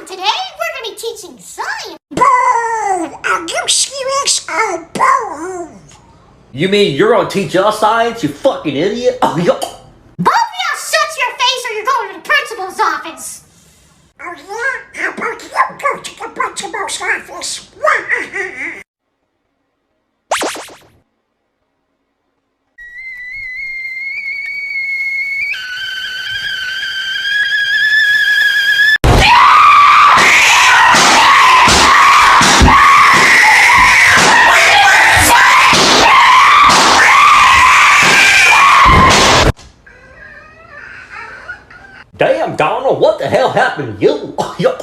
and today we're going to be teaching science. Bold! I'll give serious a bold! You mean you're gonna teach us science, you fucking idiot? Oh, yo. Both of y'all shut your face or you're going to the principal's office. Oh yeah? How about you go to the principal's office? Damn, Donald, what the hell happened to you? Oh, yo.